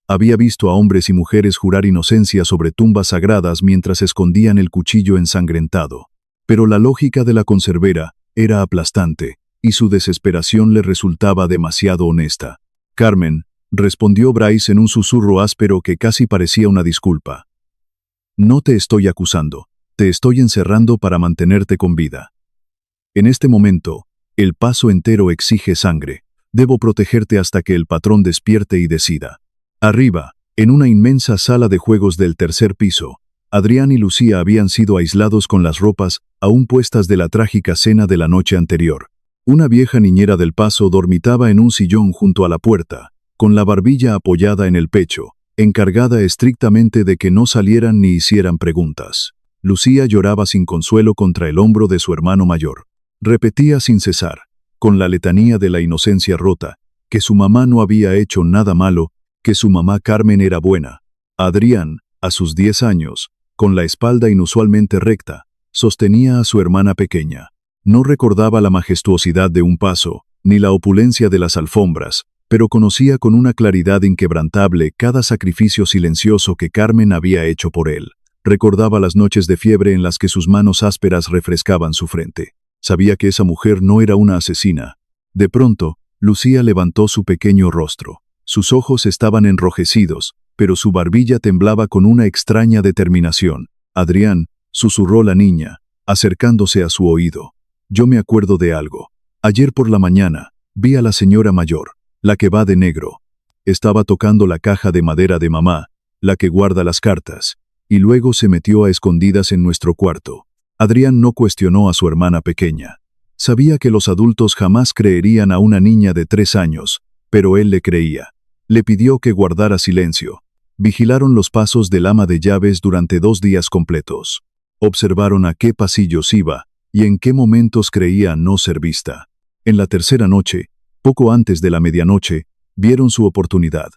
Había visto a hombres y mujeres jurar inocencia sobre tumbas sagradas mientras escondían el cuchillo ensangrentado. Pero la lógica de la conservera era aplastante, y su desesperación le resultaba demasiado honesta. Carmen, respondió Bryce en un susurro áspero que casi parecía una disculpa. No te estoy acusando, te estoy encerrando para mantenerte con vida. En este momento, el paso entero exige sangre. Debo protegerte hasta que el patrón despierte y decida. Arriba, en una inmensa sala de juegos del tercer piso, Adrián y Lucía habían sido aislados con las ropas aún puestas de la trágica cena de la noche anterior. Una vieja niñera del paso dormitaba en un sillón junto a la puerta, con la barbilla apoyada en el pecho, encargada estrictamente de que no salieran ni hicieran preguntas. Lucía lloraba sin consuelo contra el hombro de su hermano mayor. Repetía sin cesar, con la letanía de la inocencia rota, que su mamá no había hecho nada malo, que su mamá Carmen era buena. Adrián, a sus 10 años, con la espalda inusualmente recta, sostenía a su hermana pequeña. No recordaba la majestuosidad de un paso, ni la opulencia de las alfombras, pero conocía con una claridad inquebrantable cada sacrificio silencioso que Carmen había hecho por él. Recordaba las noches de fiebre en las que sus manos ásperas refrescaban su frente. Sabía que esa mujer no era una asesina. De pronto, Lucía levantó su pequeño rostro. Sus ojos estaban enrojecidos, pero su barbilla temblaba con una extraña determinación. Adrián, susurró la niña, acercándose a su oído. Yo me acuerdo de algo. Ayer por la mañana, vi a la señora mayor, la que va de negro. Estaba tocando la caja de madera de mamá, la que guarda las cartas, y luego se metió a escondidas en nuestro cuarto. Adrián no cuestionó a su hermana pequeña. Sabía que los adultos jamás creerían a una niña de 3 años, pero él le creía. Le pidió que guardara silencio. Vigilaron los pasos del ama de llaves durante 2 días completos. Observaron a qué pasillos iba y en qué momentos creía no ser vista. En la tercera noche, poco antes de la medianoche, vieron su oportunidad.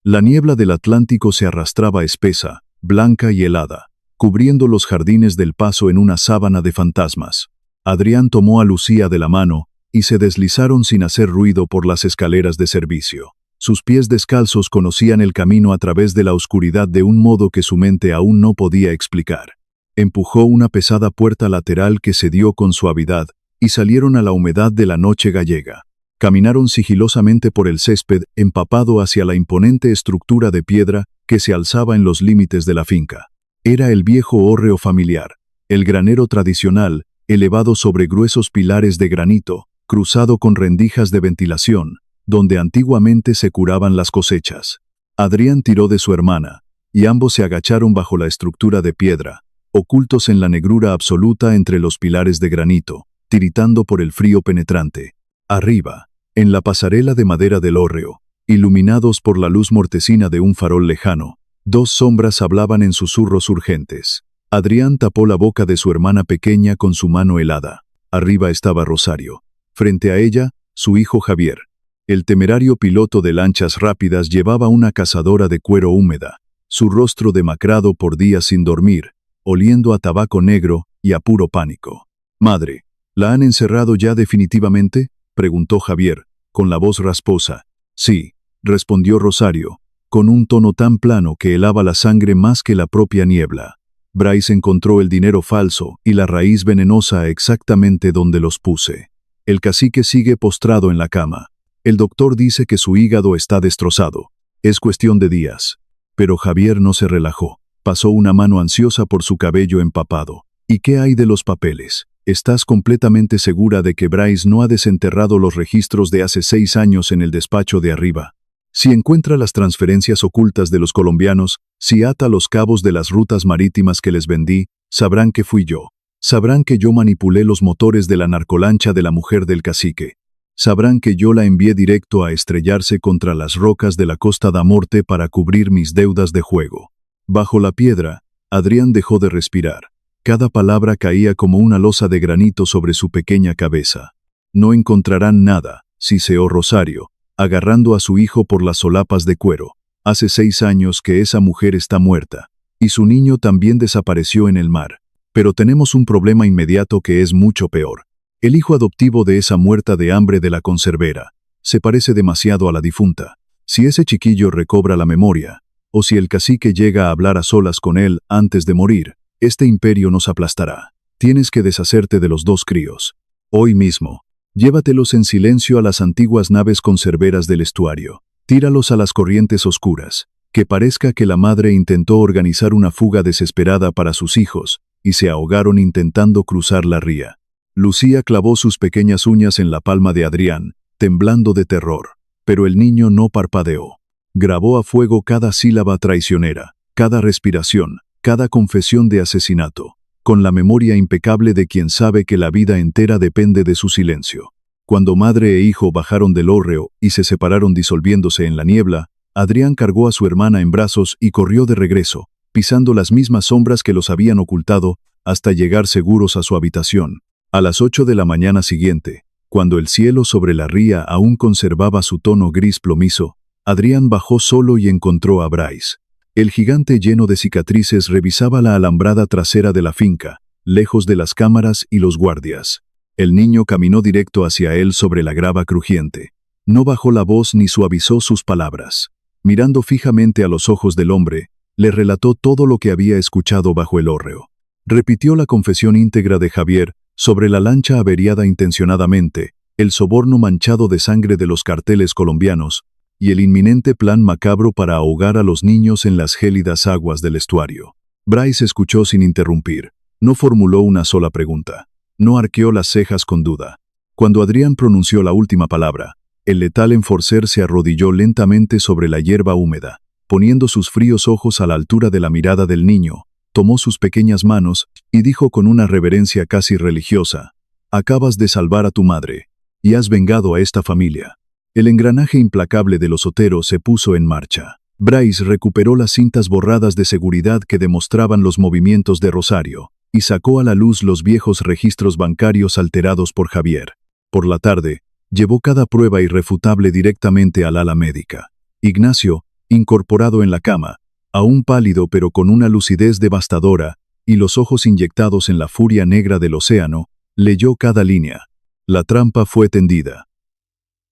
La niebla del Atlántico se arrastraba espesa, blanca y helada, cubriendo los jardines del paso en una sábana de fantasmas. Adrián tomó a Lucía de la mano y se deslizaron sin hacer ruido por las escaleras de servicio. Sus pies descalzos conocían el camino a través de la oscuridad de un modo que su mente aún no podía explicar. Empujó una pesada puerta lateral que cedió con suavidad y salieron a la humedad de la noche gallega. Caminaron sigilosamente por el césped empapado hacia la imponente estructura de piedra que se alzaba en los límites de la finca. Era el viejo hórreo familiar, el granero tradicional, elevado sobre gruesos pilares de granito, cruzado con rendijas de ventilación, donde antiguamente se curaban las cosechas. Adrián tiró de su hermana, y ambos se agacharon bajo la estructura de piedra, ocultos en la negrura absoluta entre los pilares de granito, tiritando por el frío penetrante. Arriba, en la pasarela de madera del hórreo, iluminados por la luz mortecina de un farol lejano, 2 sombras hablaban en susurros urgentes. Adrián tapó la boca de su hermana pequeña con su mano helada. Arriba estaba Rosario. Frente a ella, su hijo Javier. El temerario piloto de lanchas rápidas llevaba una cazadora de cuero húmeda. Su rostro demacrado por días sin dormir oliendo a tabaco negro y a puro pánico. «Madre, ¿la han encerrado ya definitivamente?», preguntó Javier, con la voz rasposa. «Sí», respondió Rosario, con un tono tan plano que helaba la sangre más que la propia niebla. «Bryce encontró el dinero falso y la raíz venenosa exactamente donde los puse. El cacique sigue postrado en la cama. El doctor dice que su hígado está destrozado. Es cuestión de días». Pero Javier no se relajó. Pasó una mano ansiosa por su cabello empapado. «¿Y qué hay de los papeles? ¿Estás completamente segura de que Bryce no ha desenterrado los registros de hace 6 años en el despacho de arriba? Si encuentra las transferencias ocultas de los colombianos, si ata los cabos de las rutas marítimas que les vendí, sabrán que fui yo. Sabrán que yo manipulé los motores de la narcolancha de la mujer del cacique. Sabrán que yo la envié directo a estrellarse contra las rocas de la Costa da Morte para cubrir mis deudas de juego». Bajo la piedra, Adrián dejó de respirar. Cada palabra caía como una losa de granito sobre su pequeña cabeza. «No encontrarán nada», siseó Rosario, agarrando a su hijo por las solapas de cuero. «Hace 6 años que esa mujer está muerta, y su niño también desapareció en el mar. Pero tenemos un problema inmediato que es mucho peor. El hijo adoptivo de esa muerta de hambre de la conservera se parece demasiado a la difunta. Si ese chiquillo recobra la memoria, o si el cacique llega a hablar a solas con él antes de morir, este imperio nos aplastará. Tienes que deshacerte de los 2 críos. Hoy mismo. Llévatelos en silencio a las antiguas naves conserveras del estuario. Tíralos a las corrientes oscuras. Que parezca que la madre intentó organizar una fuga desesperada para sus hijos, y se ahogaron intentando cruzar la ría». Lucía clavó sus pequeñas uñas en la palma de Adrián, temblando de terror. Pero el niño no parpadeó. Grabó a fuego cada sílaba traicionera, cada respiración, cada confesión de asesinato, con la memoria impecable de quien sabe que la vida entera depende de su silencio. Cuando madre e hijo bajaron del hórreo y se separaron disolviéndose en la niebla, Adrián cargó a su hermana en brazos y corrió de regreso, pisando las mismas sombras que los habían ocultado, hasta llegar seguros a su habitación. A las 8 de la mañana siguiente, cuando el cielo sobre la ría aún conservaba su tono gris plomizo, Adrián bajó solo y encontró a Bryce. El gigante lleno de cicatrices revisaba la alambrada trasera de la finca, lejos de las cámaras y los guardias. El niño caminó directo hacia él sobre la grava crujiente. No bajó la voz ni suavizó sus palabras. Mirando fijamente a los ojos del hombre, le relató todo lo que había escuchado bajo el hórreo. Repitió la confesión íntegra de Javier sobre la lancha averiada intencionadamente, el soborno manchado de sangre de los carteles colombianos, y el inminente plan macabro para ahogar a los niños en las gélidas aguas del estuario. Bryce escuchó sin interrumpir. No formuló una sola pregunta. No arqueó las cejas con duda. Cuando Adrián pronunció la última palabra, el letal enforcer se arrodilló lentamente sobre la hierba húmeda, poniendo sus fríos ojos a la altura de la mirada del niño, tomó sus pequeñas manos y dijo con una reverencia casi religiosa: «Acabas de salvar a tu madre, y has vengado a esta familia». El engranaje implacable de los Otero se puso en marcha. Bryce recuperó las cintas borradas de seguridad que demostraban los movimientos de Rosario, y sacó a la luz los viejos registros bancarios alterados por Javier. Por la tarde, llevó cada prueba irrefutable directamente al ala médica. Ignacio, incorporado en la cama, aún pálido pero con una lucidez devastadora, y los ojos inyectados en la furia negra del océano, leyó cada línea. La trampa fue tendida.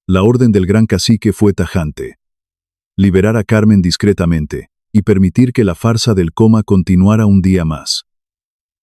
La orden del gran cacique fue tajante: liberar a Carmen discretamente, y permitir que la farsa del coma continuara un día más.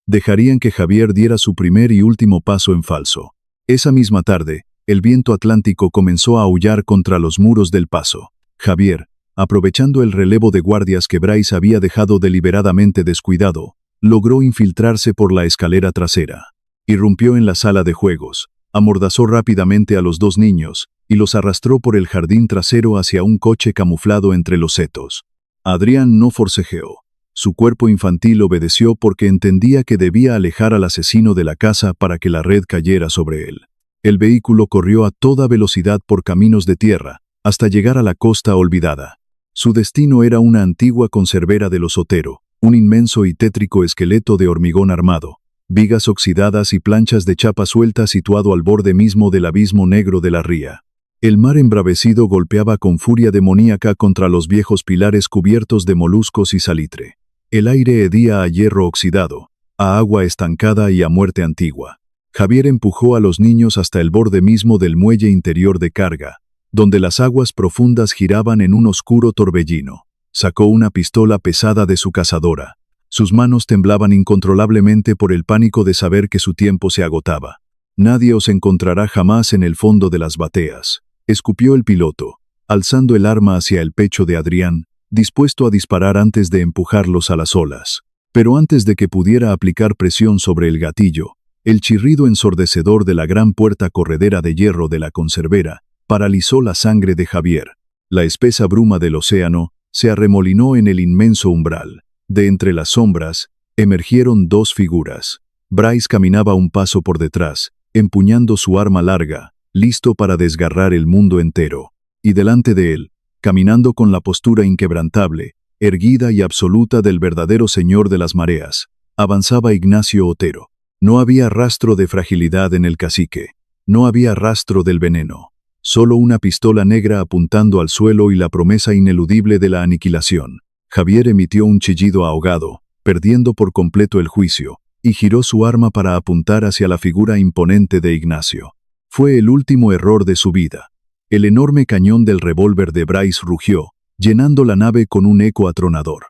Dejarían que Javier diera su primer y último paso en falso. Esa misma tarde, el viento atlántico comenzó a aullar contra los muros del paso. Javier, aprovechando el relevo de guardias que Bryce había dejado deliberadamente descuidado, logró infiltrarse por la escalera trasera. Irrumpió en la sala de juegos, amordazó rápidamente a los 2 niños, y los arrastró por el jardín trasero hacia un coche camuflado entre los setos. Adrián no forcejeó. Su cuerpo infantil obedeció porque entendía que debía alejar al asesino de la casa para que la red cayera sobre él. El vehículo corrió a toda velocidad por caminos de tierra, hasta llegar a la costa olvidada. Su destino era una antigua conservera de los Otero, un inmenso y tétrico esqueleto de hormigón armado, vigas oxidadas y planchas de chapa suelta situado al borde mismo del abismo negro de la ría. El mar embravecido golpeaba con furia demoníaca contra los viejos pilares cubiertos de moluscos y salitre. El aire hedía a hierro oxidado, a agua estancada y a muerte antigua. Javier empujó a los niños hasta el borde mismo del muelle interior de carga, donde las aguas profundas giraban en un oscuro torbellino. Sacó una pistola pesada de su cazadora. Sus manos temblaban incontrolablemente por el pánico de saber que su tiempo se agotaba. «Nadie os encontrará jamás en el fondo de las bateas», escupió el piloto, alzando el arma hacia el pecho de Adrián, dispuesto a disparar antes de empujarlos a las olas. Pero antes de que pudiera aplicar presión sobre el gatillo, el chirrido ensordecedor de la gran puerta corredera de hierro de la conservera paralizó la sangre de Javier. La espesa bruma del océano se arremolinó en el inmenso umbral. De entre las sombras, emergieron dos figuras. Bryce caminaba un paso por detrás, empuñando su arma larga, listo para desgarrar el mundo entero. Y delante de él, caminando con la postura inquebrantable, erguida y absoluta del verdadero señor de las mareas, avanzaba Ignacio Otero. No había rastro de fragilidad en el cacique. No había rastro del veneno. Solo una pistola negra apuntando al suelo y la promesa ineludible de la aniquilación. Javier emitió un chillido ahogado, perdiendo por completo el juicio, y giró su arma para apuntar hacia la figura imponente de Ignacio. Fue el último error de su vida. El enorme cañón del revólver de Bryce rugió, llenando la nave con un eco atronador.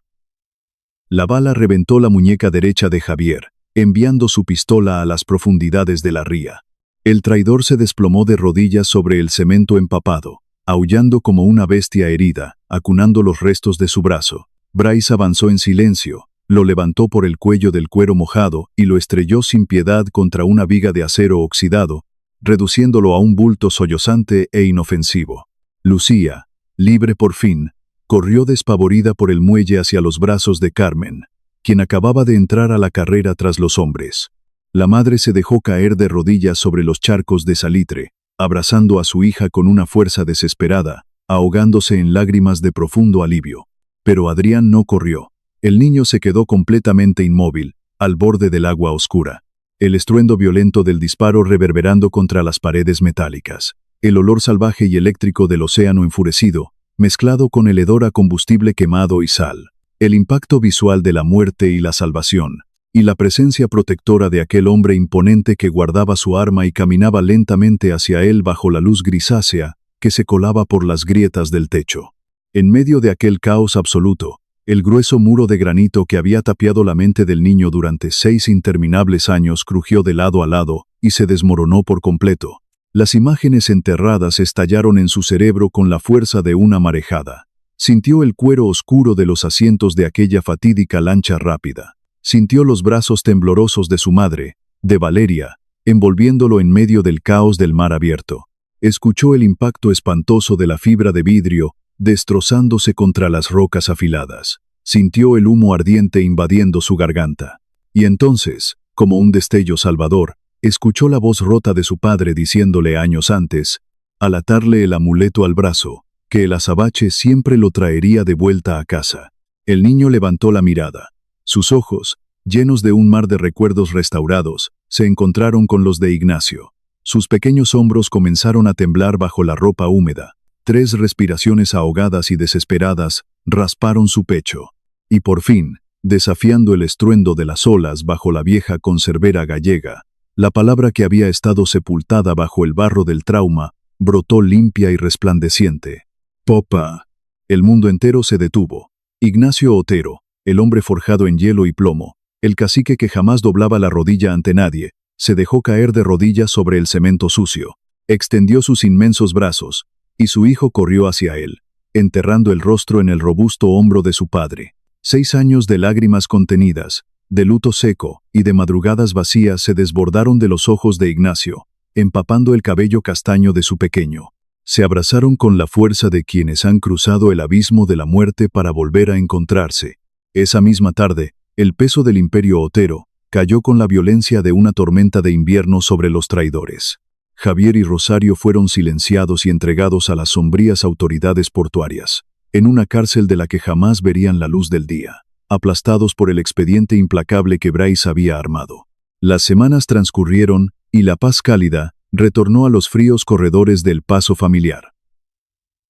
La bala reventó la muñeca derecha de Javier, enviando su pistola a las profundidades de la ría. El traidor se desplomó de rodillas sobre el cemento empapado, aullando como una bestia herida, acunando los restos de su brazo. Bryce avanzó en silencio, lo levantó por el cuello del cuero mojado y lo estrelló sin piedad contra una viga de acero oxidado, reduciéndolo a un bulto sollozante e inofensivo. Lucía, libre por fin, corrió despavorida por el muelle hacia los brazos de Carmen, quien acababa de entrar a la carrera tras los hombres. La madre se dejó caer de rodillas sobre los charcos de salitre, abrazando a su hija con una fuerza desesperada, ahogándose en lágrimas de profundo alivio. Pero Adrián no corrió. El niño se quedó completamente inmóvil, al borde del agua oscura. El estruendo violento del disparo reverberando contra las paredes metálicas. El olor salvaje y eléctrico del océano enfurecido, mezclado con el hedor a combustible quemado y sal. El impacto visual de la muerte y la salvación. Y la presencia protectora de aquel hombre imponente que guardaba su arma y caminaba lentamente hacia él bajo la luz grisácea que se colaba por las grietas del techo. En medio de aquel caos absoluto, el grueso muro de granito que había tapiado la mente del niño durante 6 interminables años crujió de lado a lado y se desmoronó por completo. Las imágenes enterradas estallaron en su cerebro con la fuerza de una marejada. Sintió el cuero oscuro de los asientos de aquella fatídica lancha rápida. Sintió los brazos temblorosos de su madre, de Valeria, envolviéndolo en medio del caos del mar abierto. Escuchó el impacto espantoso de la fibra de vidrio, destrozándose contra las rocas afiladas. Sintió el humo ardiente invadiendo su garganta. Y entonces, como un destello salvador, escuchó la voz rota de su padre diciéndole años antes, al atarle el amuleto al brazo, que el azabache siempre lo traería de vuelta a casa. El niño levantó la mirada. Sus ojos, llenos de un mar de recuerdos restaurados, se encontraron con los de Ignacio. Sus pequeños hombros comenzaron a temblar bajo la ropa húmeda. 3 respiraciones ahogadas y desesperadas rasparon su pecho. Y por fin, desafiando el estruendo de las olas bajo la vieja conservera gallega, la palabra que había estado sepultada bajo el barro del trauma brotó limpia y resplandeciente. «Popa». El mundo entero se detuvo. Ignacio Otero, el hombre forjado en hielo y plomo, el cacique que jamás doblaba la rodilla ante nadie, se dejó caer de rodillas sobre el cemento sucio, extendió sus inmensos brazos, y su hijo corrió hacia él, enterrando el rostro en el robusto hombro de su padre. 6 años de lágrimas contenidas, de luto seco y de madrugadas vacías se desbordaron de los ojos de Ignacio, empapando el cabello castaño de su pequeño. Se abrazaron con la fuerza de quienes han cruzado el abismo de la muerte para volver a encontrarse. Esa misma tarde, el peso del imperio Otero cayó con la violencia de una tormenta de invierno sobre los traidores. Javier y Rosario fueron silenciados y entregados a las sombrías autoridades portuarias, en una cárcel de la que jamás verían la luz del día, aplastados por el expediente implacable que Bryce había armado. Las semanas transcurrieron, y la paz cálida retornó a los fríos corredores del paso familiar.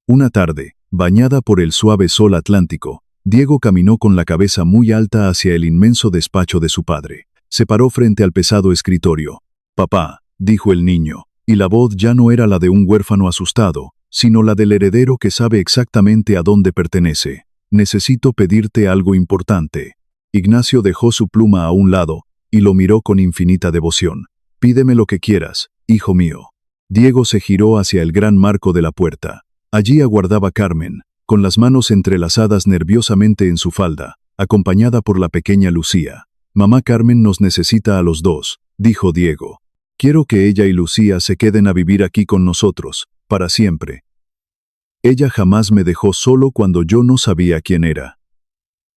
Una tarde, bañada por el suave sol atlántico, Diego caminó con la cabeza muy alta hacia el inmenso despacho de su padre. Se paró frente al pesado escritorio. «Papá», dijo el niño, y la voz ya no era la de un huérfano asustado, sino la del heredero que sabe exactamente a dónde pertenece. «Necesito pedirte algo importante». Ignacio dejó su pluma a un lado y lo miró con infinita devoción. «Pídeme lo que quieras, hijo mío». Diego se giró hacia el gran marco de la puerta. Allí aguardaba Carmen, con las manos entrelazadas nerviosamente en su falda, acompañada por la pequeña Lucía. «Mamá Carmen nos necesita a los dos», dijo Diego. «Quiero que ella y Lucía se queden a vivir aquí con nosotros, para siempre. Ella jamás me dejó solo cuando yo no sabía quién era.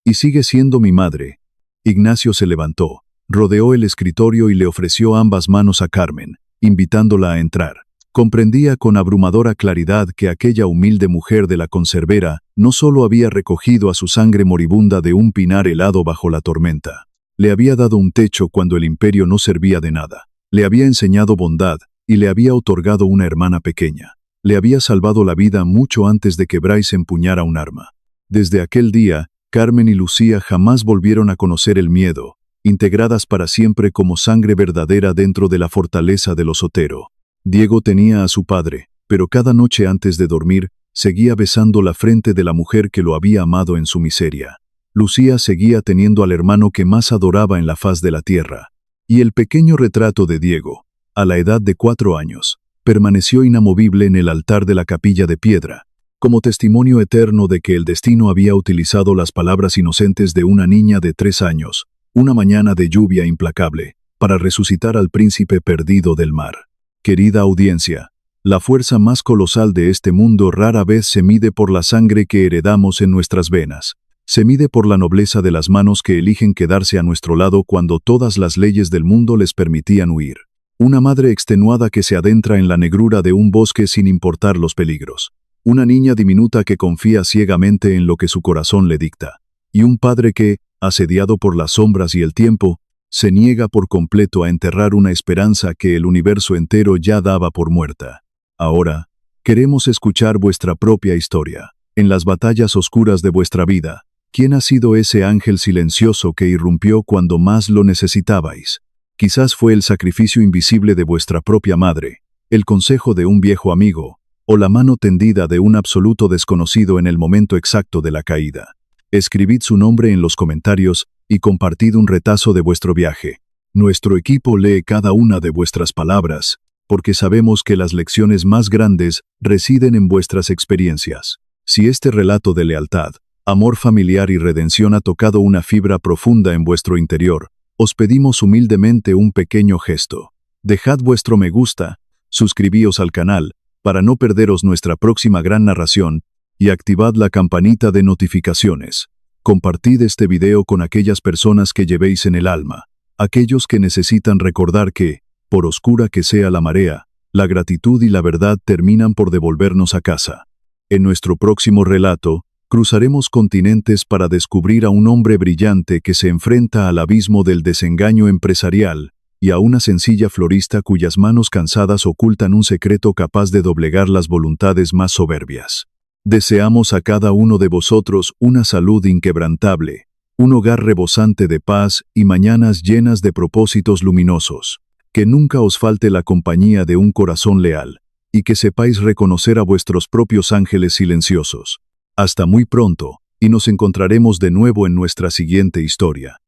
Y sigue siendo mi madre». Ignacio se levantó, rodeó el escritorio y le ofreció ambas manos a Carmen, invitándola a entrar. Comprendía con abrumadora claridad que aquella humilde mujer de la conservera no solo había recogido a su sangre moribunda de un pinar helado bajo la tormenta. Le había dado un techo cuando el imperio no servía de nada. Le había enseñado bondad y le había otorgado una hermana pequeña. Le había salvado la vida mucho antes de que Bryce empuñara un arma. Desde aquel día, Carmen y Lucía jamás volvieron a conocer el miedo, integradas para siempre como sangre verdadera dentro de la fortaleza de los Otero. Diego tenía a su padre, pero cada noche antes de dormir, seguía besando la frente de la mujer que lo había amado en su miseria. Lucía seguía teniendo al hermano que más adoraba en la faz de la tierra. Y el pequeño retrato de Diego, a la edad de 4 años, permaneció inamovible en el altar de la capilla de piedra, como testimonio eterno de que el destino había utilizado las palabras inocentes de una niña de 3 años, una mañana de lluvia implacable, para resucitar al príncipe perdido del mar. Querida audiencia, la fuerza más colosal de este mundo rara vez se mide por la sangre que heredamos en nuestras venas. Se mide por la nobleza de las manos que eligen quedarse a nuestro lado cuando todas las leyes del mundo les permitían huir. Una madre extenuada que se adentra en la negrura de un bosque sin importar los peligros. Una niña diminuta que confía ciegamente en lo que su corazón le dicta. Y un padre que, asediado por las sombras y el tiempo, se niega por completo a enterrar una esperanza que el universo entero ya daba por muerta. Ahora, queremos escuchar vuestra propia historia. En las batallas oscuras de vuestra vida, ¿quién ha sido ese ángel silencioso que irrumpió cuando más lo necesitabais? Quizás fue el sacrificio invisible de vuestra propia madre, el consejo de un viejo amigo, o la mano tendida de un absoluto desconocido en el momento exacto de la caída. Escribid su nombre en los comentarios y compartid un retazo de vuestro viaje. Nuestro equipo lee cada una de vuestras palabras, porque sabemos que las lecciones más grandes residen en vuestras experiencias. Si este relato de lealtad, amor familiar y redención ha tocado una fibra profunda en vuestro interior, os pedimos humildemente un pequeño gesto. Dejad vuestro me gusta, suscribíos al canal, para no perderos nuestra próxima gran narración, y activad la campanita de notificaciones. Compartid este video con aquellas personas que llevéis en el alma, aquellos que necesitan recordar que, por oscura que sea la marea, la gratitud y la verdad terminan por devolvernos a casa. En nuestro próximo relato, cruzaremos continentes para descubrir a un hombre brillante que se enfrenta al abismo del desengaño empresarial y a una sencilla florista cuyas manos cansadas ocultan un secreto capaz de doblegar las voluntades más soberbias. Deseamos a cada uno de vosotros una salud inquebrantable, un hogar rebosante de paz y mañanas llenas de propósitos luminosos. Que nunca os falte la compañía de un corazón leal, y que sepáis reconocer a vuestros propios ángeles silenciosos. Hasta muy pronto, y nos encontraremos de nuevo en nuestra siguiente historia.